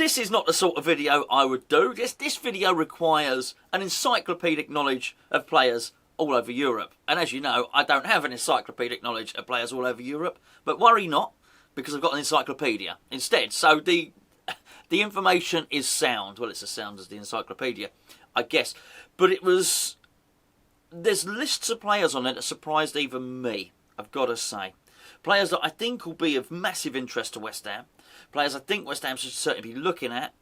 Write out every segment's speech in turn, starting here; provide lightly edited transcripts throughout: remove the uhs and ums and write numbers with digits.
this is not the sort of video I would do. This video requires an encyclopedic knowledge of players all over Europe. And as you know, I don't have an encyclopedic knowledge of players all over Europe. But worry not, because I've got an encyclopedia instead. So the information is sound. Well, it's as sound as the encyclopedia, I guess. But there's lists of players on there that surprised even me, I've got to say. Players that I think will be of massive interest to West Ham. Players I think West Ham should certainly be looking at.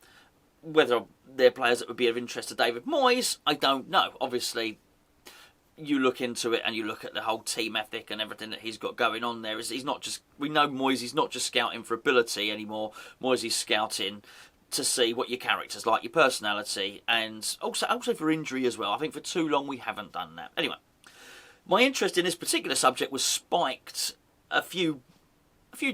Whether they're players that would be of interest to David Moyes, I don't know. Obviously, you look into it and you look at the whole team ethic and everything that he's got going on there. He's not just, we know Moyes, he's not just scouting for ability anymore. Moyes is scouting to see what your character's like, your personality, and also for injury as well. I think for too long we haven't done that. Anyway, my interest in this particular subject was spiked a few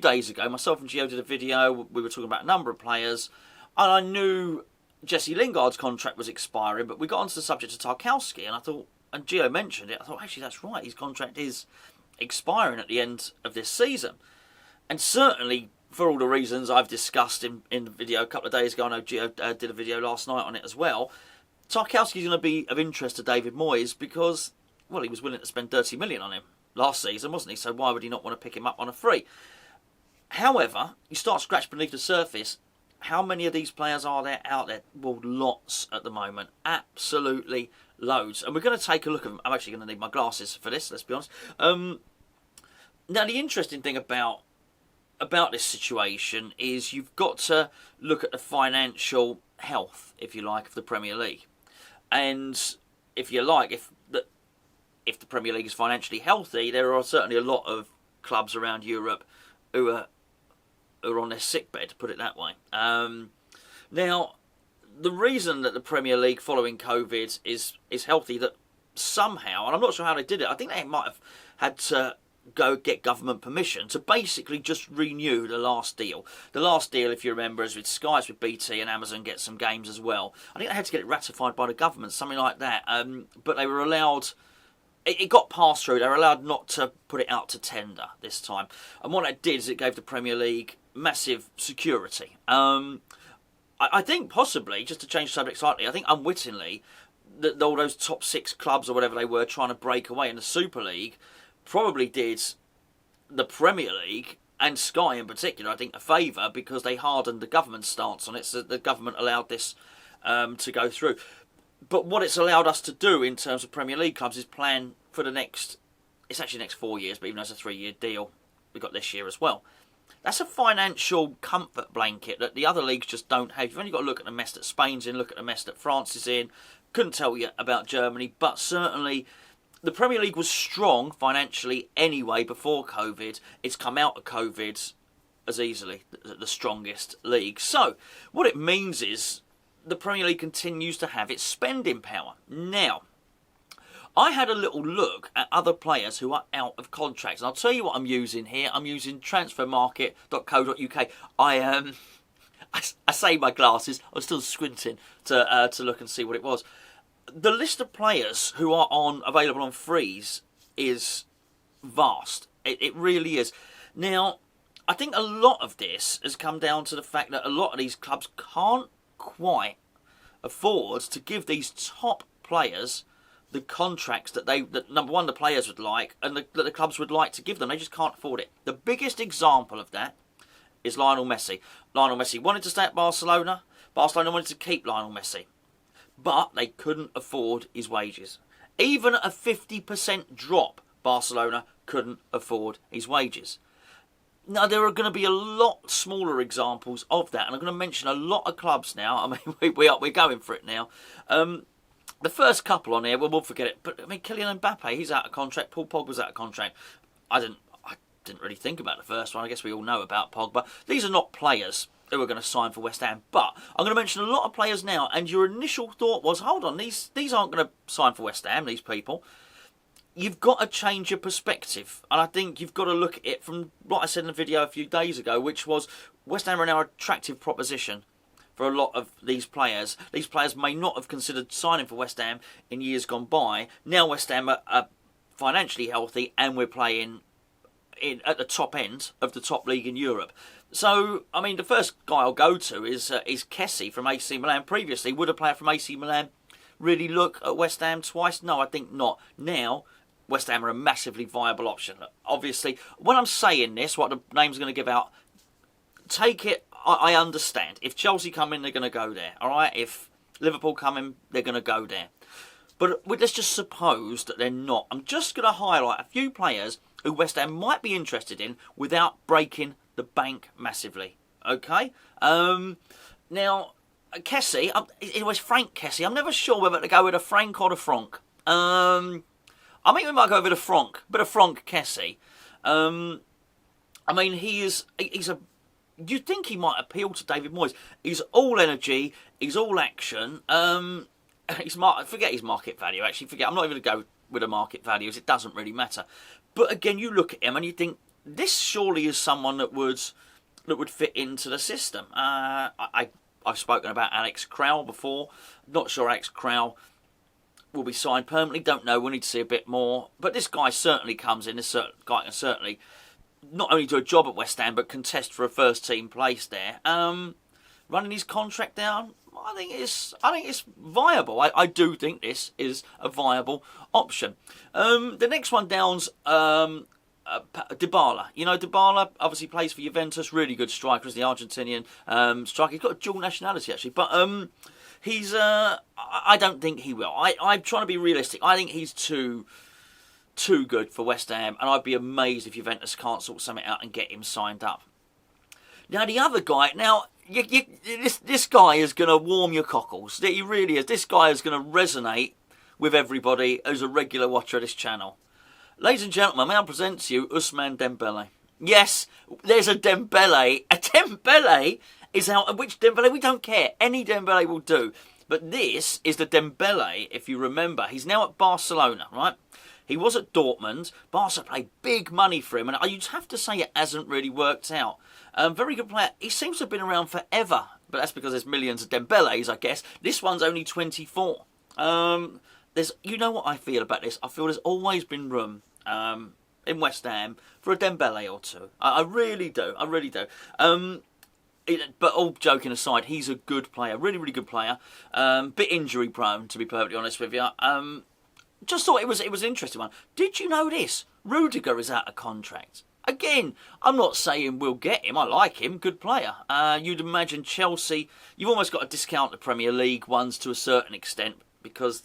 days ago. Myself and Gio did a video. We were talking about a number of players, and I knew Jesse Lingard's contract was expiring, but we got onto the subject of Tarkowski, and I thought, and Gio mentioned it, I thought, actually, that's right, his contract is expiring at the end of this season. And certainly, for all the reasons I've discussed in the video a couple of days ago, I know Gio did a video last night on it as well, Tarkowski's going to be of interest to David Moyes because, well, he was willing to spend 30 million on him last season, wasn't he? So why would he not want to pick him up on a free? However, you start scratch beneath the surface. How many of these players are there out there? Well, lots at the moment. Absolutely loads. And we're going to take a look at them. I'm actually going to need my glasses for this, let's be honest. Now, the interesting thing about this situation is you've got to look at the financial health, if you like, of the Premier League. And if you like, if the Premier League is financially healthy, there are certainly a lot of clubs around Europe who are on their sickbed, to put it that way. Now, the reason that the Premier League following COVID is healthy, that somehow, and I'm not sure how they did it, I think they might have had to go get government permission to basically just renew the last deal. The last deal, if you remember, is with Sky, it's with BT, and Amazon get some games as well. I think they had to get it ratified by the government, something like that. But they were allowed... It got passed through. They were allowed not to put it out to tender this time. And what it did is it gave the Premier League massive security. I think possibly, just to change the subject slightly, I think unwittingly, that all those top 6 clubs or whatever they were trying to break away in the Super League probably did the Premier League and Sky in particular, I think, a favour because they hardened the government's stance on it, so the government allowed this to go through. But what it's allowed us to do in terms of Premier League clubs is plan for the next, it's actually the next 4 years, but even though it's a 3-year deal, we've got this year as well. That's a financial comfort blanket that the other leagues just don't have. You've only got to look at the mess that Spain's in, look at the mess that France is in. Couldn't tell you about Germany, but certainly the Premier League was strong financially anyway before COVID. It's come out of COVID as easily the strongest league. So what it means is the Premier League continues to have its spending power. Now, I had a little look at other players who are out of contracts. And I'll tell you what I'm using here. I'm using transfermarket.co.uk. I say my glasses. I was still squinting to look and see what it was. The list of players who are available on frees is vast. It really is. Now, I think a lot of this has come down to the fact that a lot of these clubs can't quite afford to give these top players the contracts that number one, the players would like, and that the clubs would like to give them. They just can't afford it. The biggest example of that is Lionel Messi. Lionel Messi wanted to stay at Barcelona. Barcelona wanted to keep Lionel Messi, but they couldn't afford his wages. Even a 50% drop, Barcelona couldn't afford his wages. Now, there are going to be a lot smaller examples of that, and I'm going to mention a lot of clubs now. I mean, we're going for it now. The first couple on here, we'll forget it. But I mean, Kylian Mbappe, he's out of contract. Paul Pogba's out of contract. I didn't really think about the first one. I guess we all know about Pogba. These are not players who are going to sign for West Ham. But I'm going to mention a lot of players now. And your initial thought was, hold on, these aren't going to sign for West Ham, these people. You've got to change your perspective. And I think you've got to look at it from what I said in the video a few days ago, which was West Ham are now an attractive proposition for a lot of these players. These players may not have considered signing for West Ham in years gone by. Now West Ham are financially healthy and we're playing at the top end of the top league in Europe. So, I mean, the first guy I'll go to is Kessie from AC Milan. Previously, would a player from AC Milan really look at West Ham twice? No, I think not. Now, West Ham are a massively viable option. Obviously, when I'm saying this, what the name's going to give out, take it, I understand. If Chelsea come in, they're going to go there, all right? If Liverpool come in, they're going to go there. But let's just suppose that they're not. I'm just going to highlight a few players who West Ham might be interested in without breaking the bank massively, okay? Now, Kessie, it was Frank Kessie. I'm never sure whether to go with a Frank or a Franck. I think we might go with a Franck, but a Frank Kessie. I mean, he's a... You'd think he might appeal to David Moyes. He's all energy, he's all action. Forget his market value, actually. I'm not even going to go with the market values. It doesn't really matter. But again, you look at him and you think, this surely is someone that would fit into the system. I've spoken about Alex Crowell before. Not sure Alex Crowell will be signed permanently. Don't know. We need to see a bit more. But this guy certainly comes in. This guy can certainly not only do a job at West Ham, but contest for a first team place there. Running his contract down, I think it's viable. I do think this is a viable option. The next one down's Dybala. You know, Dybala obviously plays for Juventus. Really good striker, is the Argentinian striker. He's got a dual nationality actually, but he's. I don't think he will. I'm trying to be realistic. I think he's too good for West Ham, and I'd be amazed if Juventus can't sort something out and get him signed up. Now the other guy. Now this guy is going to warm your cockles. He really is. This guy is going to resonate with everybody who's a regular watcher of this channel. Ladies and gentlemen, may I present to you Ousmane Dembele. Yes, there's a Dembele. A Dembele is out. Which Dembele? We don't care. Any Dembele will do. But this is the Dembele, if you remember. He's now at Barcelona, right? He was at Dortmund. Barca paid big money for him, and you'd have to say it hasn't really worked out. Very good player. He seems to have been around forever, but that's because there's millions of Dembeles, I guess. This one's only 24. You know what I feel about this? I feel there's always been room in West Ham for a Dembele or two. I really do. I really do. But all joking aside, he's a good player. Really, really good player. Bit injury prone, to be perfectly honest with you. Just thought it was an interesting one. Did you know this? Rudiger is out of contract. Again, I'm not saying we'll get him. I like him. Good player. You'd imagine Chelsea... You've almost got to discount the Premier League ones to a certain extent, because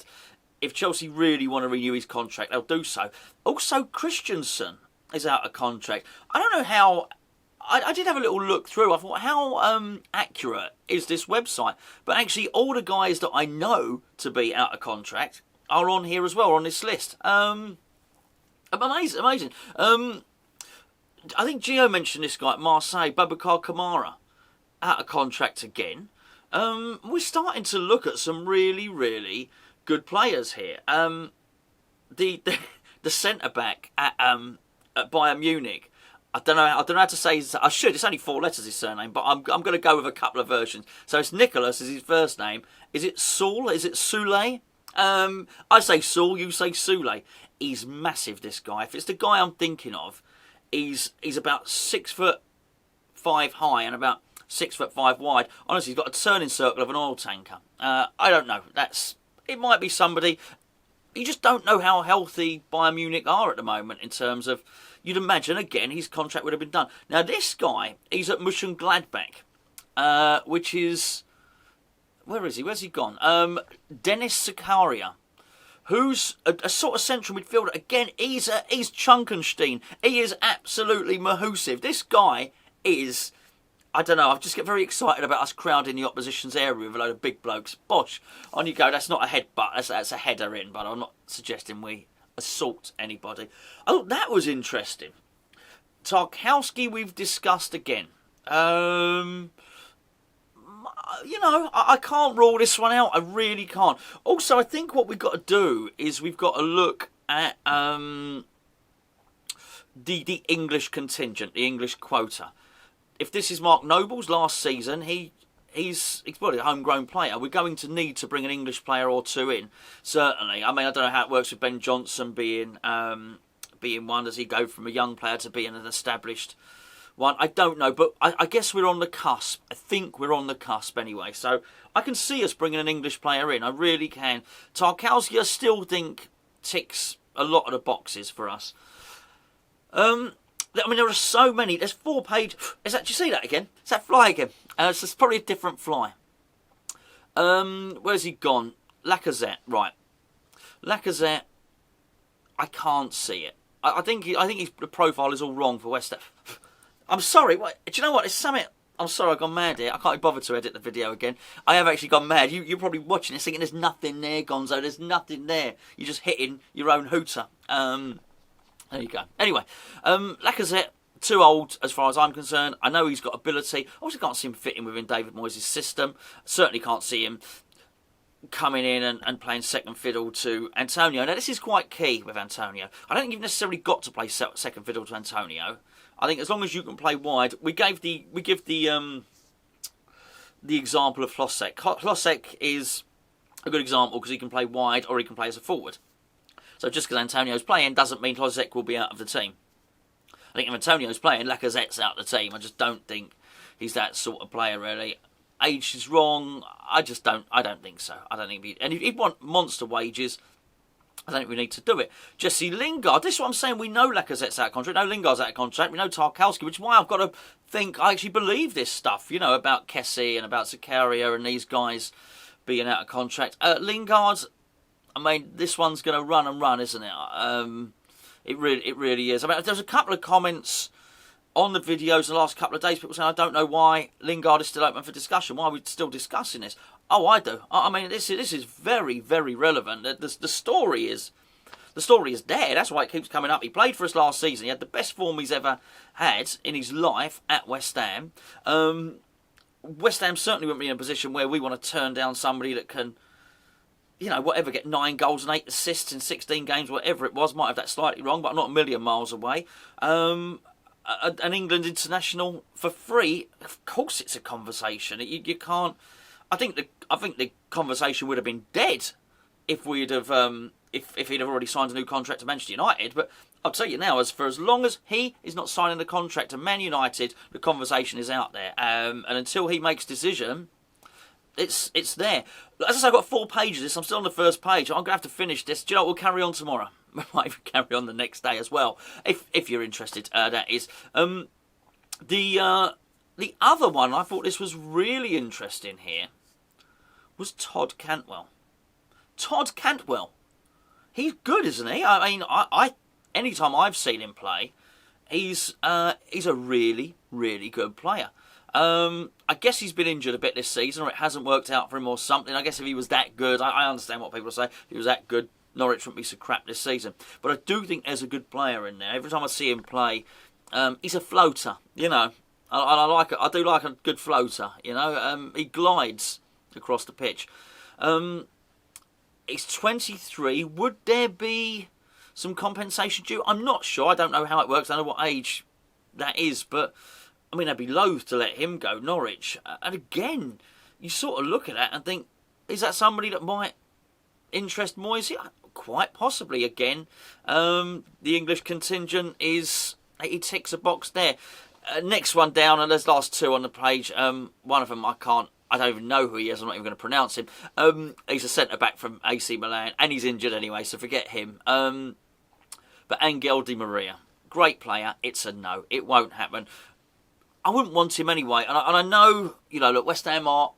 if Chelsea really want to renew his contract, they'll do so. Also, Christensen is out of contract. I don't know how... I did have a little look through. I thought, how accurate is this website? But actually, all the guys that I know to be out of contract are on here as well, on this list. Amazing. I think Gio mentioned this guy at Marseille, Boubacar Kamara, out of contract again. We're starting to look at some really, really good players here. The centre back at Bayern Munich. I don't know how to say his, I should. It's only 4 letters, his surname, but I'm going to go with a couple of versions. So it's Nicholas is his first name. Is it Saul? Is it Soule? I say Saul, you say Soule. He's massive, this guy. If it's the guy I'm thinking of, he's about 6'5" high and about 6'5" wide. Honestly, he's got a turning circle of an oil tanker. I don't know. It might be somebody. You just don't know how healthy Bayern Munich are at the moment in terms of. You'd imagine, again, his contract would have been done. Now, this guy, he's at Mönchengladbach, which is... Where is he? Where's he gone? Dennis Zakaria, who's a sort of central midfielder. Again, he's Chunkenstein. He is absolutely mahoosive. This guy is... I don't know, I just get very excited about us crowding the opposition's area with a load of big blokes. Bosh, on you go. That's not a headbutt, that's a header in, but I'm not suggesting we assault anybody. Oh, that was interesting. Tarkowski we've discussed again. You know, I can't rule this one out. I really can't. Also, I think what we've got to do is we've got to look at the English contingent, the English quota. If this is Mark Noble's last season, he's probably a homegrown player. We're going to need to bring an English player or two in, certainly. I mean, I don't know how it works with Ben Johnson being being one? Does he go from a young player to being an established one? I don't know, but I guess we're on the cusp. I think we're on the cusp anyway. So I can see us bringing an English player in. I really can. Tarkowski, I still think, ticks a lot of the boxes for us. I mean, there are so many. There's 4 pages. Is that? Do you see that again? It's that fly again. It's probably a different fly. Where's he gone? Lacazette, right? Lacazette, I can't see it. I think the profile is all wrong for West Ham. I'm sorry. What, do you know what? It's something. I'm sorry, I've gone mad here. I can't be bothered to edit the video again. I have actually gone mad. You're probably watching this thinking there's nothing there, Gonzo. There's nothing there. You're just hitting your own hooter. There you go. Anyway, Lacazette, too old as far as I'm concerned. I know he's got ability. I also can't see him fitting within David Moyes' system. Certainly can't see him coming in and playing second fiddle to Antonio. Now, this is quite key with Antonio. I don't think you've necessarily got to play second fiddle to Antonio. I think as long as you can play wide, we give the example of Hlosek. Hlosek is a good example because he can play wide or he can play as a forward. So just because Antonio's playing doesn't mean Hlosek will be out of the team. I think if Antonio's playing, Lacazette's out of the team. I just don't think he's that sort of player, really. Age is wrong. I don't think so. I don't think and if you want monster wages, I don't think we need to do it. Jesse Lingard, this is what I'm saying. We know Lacazette's out of contract. No, Lingard's out of contract. We know Tarkowski, which is why I've got to think I actually believe this stuff, you know, about Kessie and about Zakaria and these guys being out of contract. Lingard, I mean, this one's going to run and run, isn't it? It really is. I mean, there's a couple of comments on the videos the last couple of days, people saying, I don't know why Lingard is still open for discussion. Why are we still discussing this? Oh, I do. I mean, this is very, very relevant. The story is there. That's why it keeps coming up. He played for us last season. He had the best form he's ever had in his life at West Ham. West Ham certainly wouldn't be in a position where we want to turn down somebody that can, you know, whatever, get 9 goals and 8 assists in 16 games, whatever it was. Might have that slightly wrong, but I'm not a million miles away. An England international for free, of course it's a conversation. You can't. I think the conversation would have been dead if we'd have if he'd have already signed a new contract to Manchester United. But I'll tell you now, as long as he is not signing the contract to Man United, the conversation is out there. And until he makes decision, it's there. As I say, I've got 4 pages of this. I'm still on the first page. I'm going to have to finish this. Do you know what? We'll carry on tomorrow. We might even carry on the next day as well, if you're interested. That is. The other one, I thought this was really interesting here, was Todd Cantwell. Todd Cantwell. He's good, isn't he? I mean, anytime I've seen him play, he's a really, really good player. I guess he's been injured a bit this season, or it hasn't worked out for him or something. I guess if he was that good, I understand what people say. If he was that good, Norwich wouldn't be so crap this season. But I do think there's a good player in there. Every time I see him play, he's a floater, you know. I do like a good floater, you know. He glides across the pitch. He's 23. Would there be some compensation due? I'm not sure. I don't know how it works. I don't know what age that is. But, I mean, I'd be loath to let him go, Norwich. And again, you sort of look at that and think, is that somebody that might interest Moyes? Yeah, quite possibly. Again, the English contingent is... He ticks a box there. Next one down, and there's last 2 on the page. One of them I don't even know who he is. I'm not even going to pronounce him. He's a centre-back from AC Milan, and he's injured anyway, so forget him. But Angel Di Maria, great player. It's a no. It won't happen. I wouldn't want him anyway. And I know, you know, look, West Ham are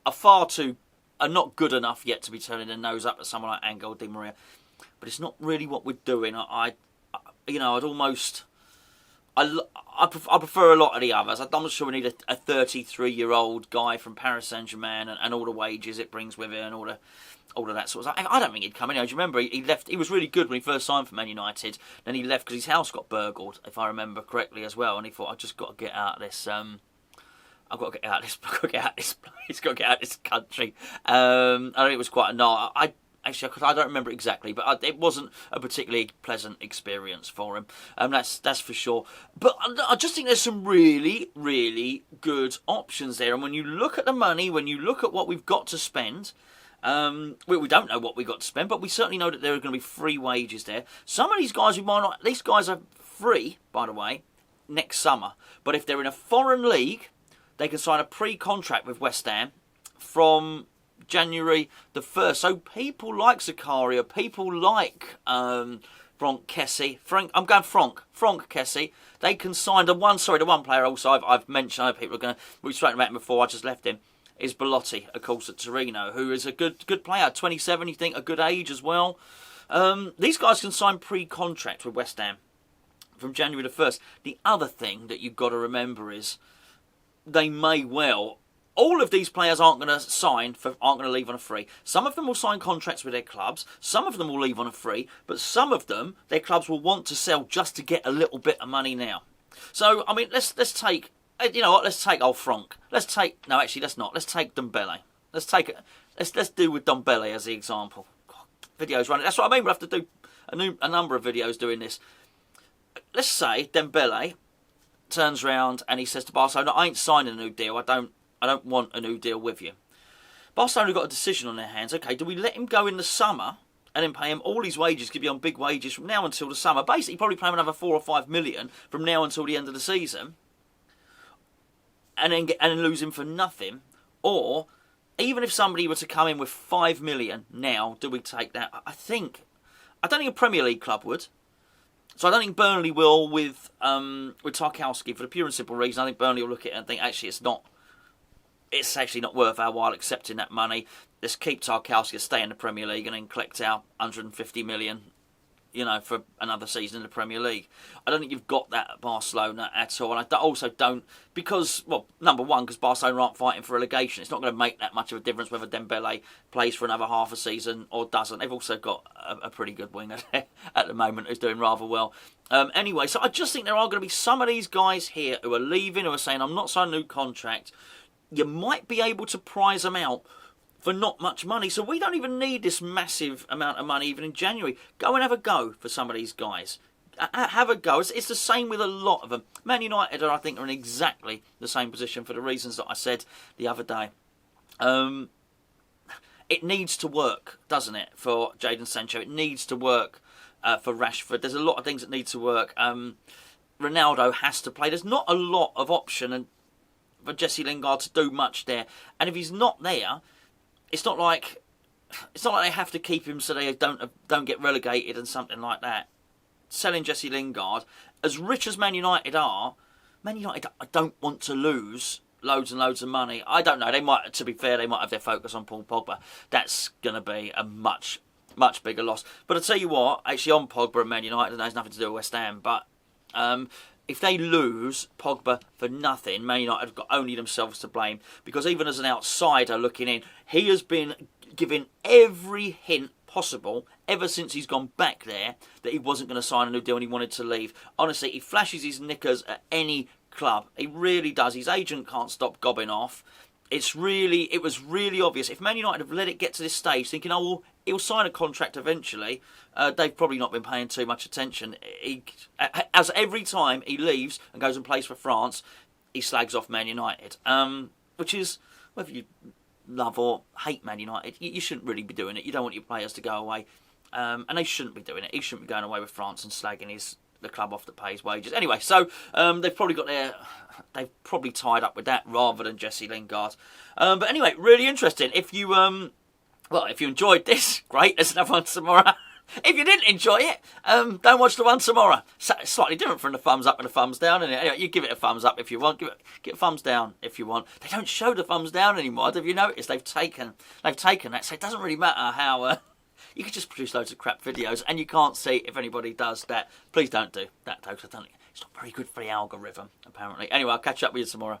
not good enough yet to be turning their nose up at someone like Angel Di Maria. But it's not really what we're doing. I'd almost... I prefer a lot of the others. I'm not sure we need a 33-year-old guy from Paris Saint-Germain and all the wages it brings with it and all of that sort of stuff. I don't think he'd come in. Do you remember he left? He was really good when he first signed for Man United. Then he left because his house got burgled, if I remember correctly as well. And he thought, I've just got to get out of this. I've got to get out of this. I've got to get out of this place. Got to get out of this country. I think it was quite a no. Actually, I don't remember exactly, but it wasn't a particularly pleasant experience for him. That's for sure. But I just think there's some really, really good options there. And when you look at the money, when you look at what we've got to spend, We don't know what we got to spend, but we certainly know that there are going to be free wages there. Some of these guys who might not, these guys are free, by the way, next summer. But if they're in a foreign league, they can sign a pre-contract with West Ham from January the 1st. So people like Zakaria, people like Franck Kessie, Franck Kessie, they can sign the one player also I've mentioned, I know people are going to, we've spoken about him before, I just left him, is Belotti, of course, at Torino, who is a good player, 27, you think, a good age as well. These guys can sign pre-contract with West Ham from January the 1st. The other thing that you've got to remember is they may well, all of these players aren't going to leave on a free. Some of them will sign contracts with their clubs, some of them will leave on a free, but some of them, their clubs will want to sell just to get a little bit of money now. So, I mean, let's take, you know what, let's take old Franck. Let's take Dembele. Let's do with Dembele as the example. God, videos running, that's what I mean, we'll have to do a number of videos doing this. Let's say Dembele turns round and he says to Barcelona, I ain't signing a new deal, I don't want a new deal with you. Barcelona got a decision on their hands. Okay, do we let him go in the summer and then pay him all his wages, could be on big wages from now until the summer, basically probably pay him another 4 or 5 million from now until the end of the season, and then lose him for nothing? Or even if somebody were to come in with 5 million now, do we take that? I don't think a Premier League club would. So I don't think Burnley will with Tarkowski, for the pure and simple reason I think Burnley will look at it and think actually it's actually not worth our while accepting that money. Let's keep Tarkowski, stay in the Premier League and then collect our 150 million, you know, for another season in the Premier League. I don't think you've got that at Barcelona at all. And I also don't, because, well, number one, because Barcelona aren't fighting for relegation. It's not going to make that much of a difference whether Dembele plays for another half a season or doesn't. They've also got a pretty good winger there at the moment who's doing rather well. Anyway, so I just think there are going to be some of these guys here who are leaving, who are saying, I'm not signing a new contract. You might be able to prize them out for not much money. So we don't even need this massive amount of money even in January. Go and have a go for some of these guys. Have a go. It's the same with a lot of them. Man United, I think, are in exactly the same position for the reasons that I said the other day. It needs to work, doesn't it, for Jadon Sancho? It needs to work for Rashford. There's a lot of things that need to work. Ronaldo has to play. There's not a lot of option for Jesse Lingard to do much there. And if he's not there, it's not like they have to keep him so they don't get relegated and something like that. Selling Jesse Lingard, as rich as Man United are, Man United don't want to lose loads and loads of money. I don't know. They might, to be fair, they might have their focus on Paul Pogba. That's going to be a much bigger loss. But I tell you what, actually on Pogba and Man United, and that has nothing to do with West Ham, but if they lose Pogba for nothing, Man United have got only themselves to blame. Because even as an outsider looking in, he has been given every hint possible ever since he's gone back there that he wasn't going to sign a new deal and he wanted to leave. Honestly, he flashes his knickers at any club. He really does. His agent can't stop gobbing off. It was really obvious. If Man United have let it get to this stage, thinking, oh, well, he'll sign a contract eventually, they've probably not been paying too much attention. As every time he leaves and goes and plays for France, he slags off Man United. Which is, whether you love or hate Man United, you shouldn't really be doing it. You don't want your players to go away. And they shouldn't be doing it. He shouldn't be going away with France and slagging the club off that pays wages. Anyway, so they've probably tied up with that rather than Jesse Lingard. But anyway, really interesting. If you enjoyed this, great. There's another one tomorrow. If you didn't enjoy it, don't watch the one tomorrow. Slightly different from the thumbs up and the thumbs down, isn't it? Anyway, you give it a thumbs up if you want. Give it a thumbs down if you want. They don't show the thumbs down anymore. Have you noticed? They've taken that. So it doesn't really matter how. You could just produce loads of crap videos and you can't see if anybody does that. Please don't do that, though, because it's not very good for the algorithm, apparently. Anyway, I'll catch up with you tomorrow.